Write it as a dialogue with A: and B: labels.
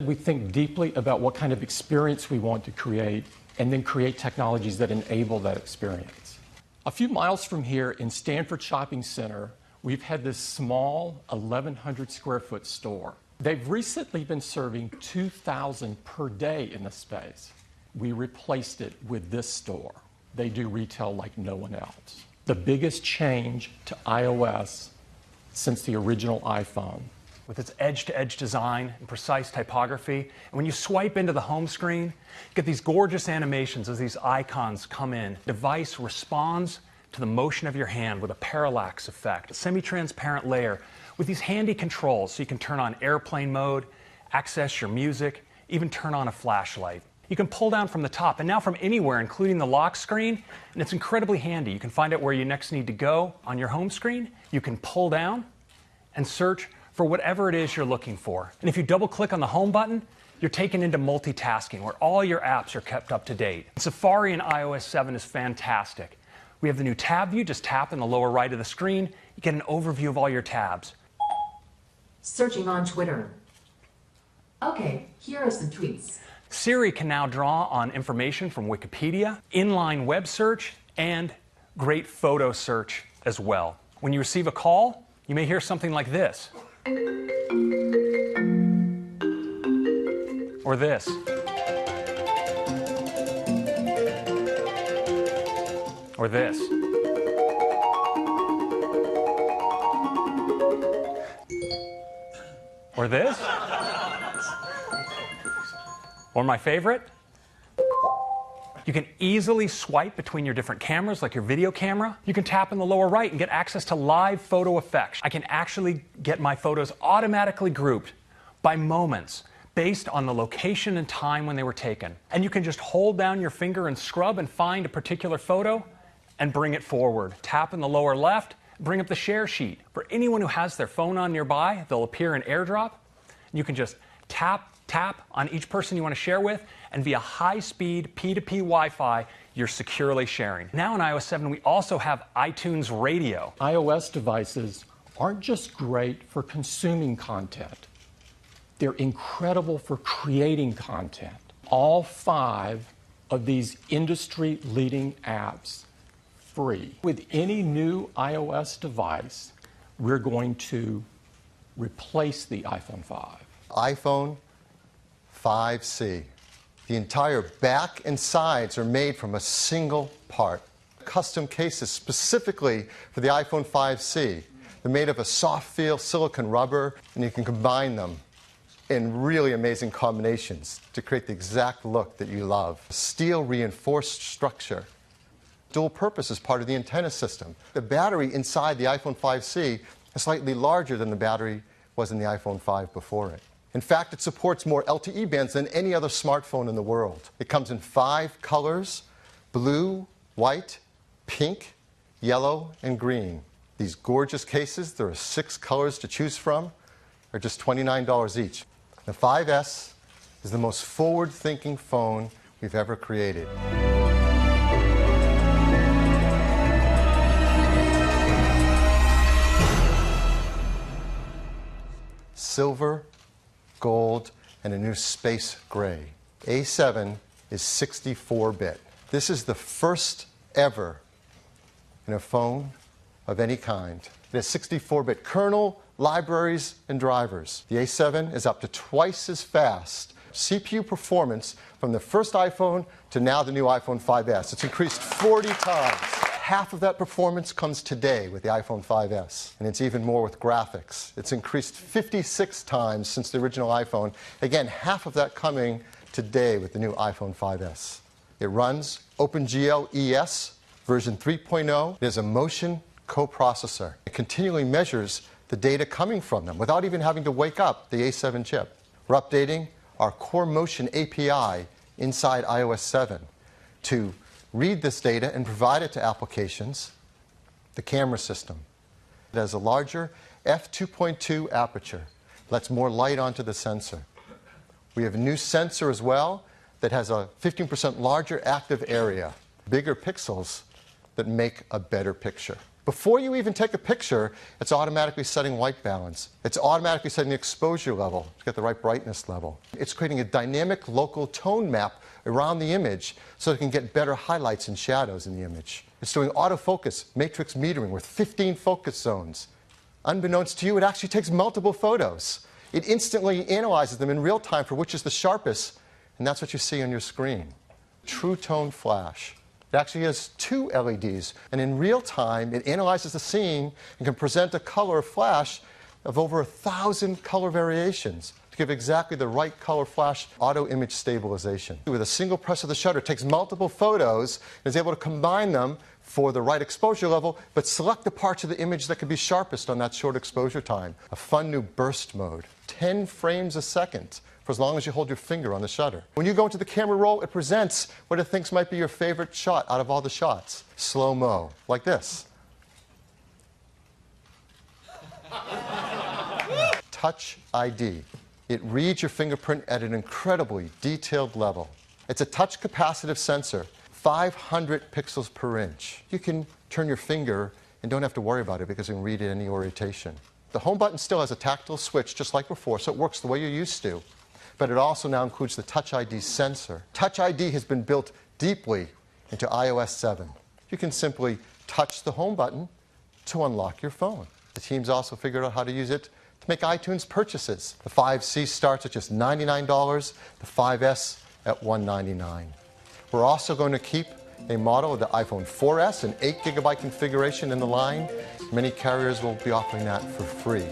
A: We think deeply about what kind of experience we want to create and then create technologies that enable that experience. A few miles from here in Stanford Shopping Center, we've had this small 1,100 square foot store. They've recently been serving 2,000 per day in this space. We replaced it with this store. They do retail like no one else. The biggest change to iOS since the original iPhone.
B: With its edge-to-edge design and precise typography, and when you swipe into the home screen, you get these gorgeous animations as these icons come in. The device responds to the motion of your hand with a parallax effect, a semi-transparent layer with these handy controls so you can turn on airplane mode, access your music, even turn on a flashlight. You can pull down from the top and now from anywhere, including the lock screen, and it's incredibly handy. You can find out where you next need to go on your home screen. You can pull down and search for whatever it is you're looking for. And if you double click on the home button, you're taken into multitasking where all your apps are kept up to date. Safari in iOS 7 is fantastic. We have the new tab view. Just tap in the lower right of the screen. You get an overview of all your tabs.
C: Searching on Twitter. Okay, here are some tweets.
B: Siri can now draw on information from Wikipedia, inline web search, and great photo search as well. When you receive a call, you may hear something like this. Or this. Or this. Or this. Or my favorite. You can easily swipe between your different cameras, like your video camera. You can tap in the lower right and get access to live photo effects. I can actually get my photos automatically grouped by moments based on the location and time when they were taken. And you can just hold down your finger and scrub and find a particular photo and bring it forward. Tap in the lower left, bring up the share sheet. For anyone who has their phone on nearby, they'll appear in AirDrop. You can just tap on each person you want to share with, and via high-speed P2P Wi-Fi, you're securely sharing. Now in iOS 7, we also have iTunes Radio.
A: iOS devices aren't just great for consuming content. They're incredible for creating content. All 5 of these industry-leading apps free. With any new iOS device, we're going to replace the iPhone 5.
D: iPhone 5C. The entire back and sides are made from a single part. Custom cases specifically for the iPhone 5C. They're made of a soft feel silicone rubber, and you can combine them in really amazing combinations to create the exact look that you love. Steel reinforced structure. Dual purpose as part of the antenna system. The battery inside the iPhone 5C is slightly larger than the battery was in the iPhone 5 before it. In fact, it supports more LTE bands than any other smartphone in the world. It comes in 5 colors: blue, white, pink, yellow, and green. These gorgeous cases, there are 6 colors to choose from, are just $29 each. The 5S is the most forward-thinking phone we've ever created. Silver, gold, and a new space gray. A7 is 64-bit. This is the first ever in a phone of any kind. It has 64-bit kernel, libraries, and drivers. The A7 is up to twice as fast. CPU performance from the first iPhone to now the new iPhone 5S. It's increased 40 times. Half of that performance comes today with the iPhone 5S, and it's even more with graphics. It's increased 56 times since the original iPhone. Again, half of that coming today with the new iPhone 5S. It runs OpenGL ES version 3.0. It has a motion coprocessor. It continually measures the data coming from them without even having to wake up the A7 chip. We're updating our Core Motion API inside iOS 7 to read this data and provide it to applications. The camera system. It has a larger f2.2 aperture. Lets more light onto the sensor. We have a new sensor as well that has a 15% larger active area. Bigger pixels that make a better picture. Before you even take a picture, it's automatically setting white balance. It's automatically setting the exposure level to get the right brightness level. It's creating a dynamic local tone map around the image so it can get better highlights and shadows in the image. It's doing autofocus, matrix metering with 15 focus zones. Unbeknownst to you, it actually takes multiple photos. It instantly analyzes them in real time for which is the sharpest, and that's what you see on your screen. True Tone Flash. It actually has 2 LEDs, and in real time, it analyzes the scene and can present a color flash of over 1,000 color variations to give exactly the right color flash auto image stabilization. With a single press of the shutter, it takes multiple photos and is able to combine them for the right exposure level, but select the parts of the image that can be sharpest on that short exposure time. A fun new burst mode, 10 frames a second, for as long as you hold your finger on the shutter. When you go into the camera roll, it presents what it thinks might be your favorite shot out of all the shots. Slow-mo, like this. Touch ID. It reads your fingerprint at an incredibly detailed level. It's a touch capacitive sensor, 500 pixels per inch. You can turn your finger and don't have to worry about it because you can read it in any orientation. The home button still has a tactile switch just like before, so it works the way you're used to. But it also now includes the Touch ID sensor. Touch ID has been built deeply into iOS 7. You can simply touch the home button to unlock your phone. The team's also figured out how to use it to make iTunes purchases. The 5C starts at just $99, the 5S at $199. We're also going to keep a model of the iPhone 4S, an 8GB configuration in the line. Many carriers will be offering that for free.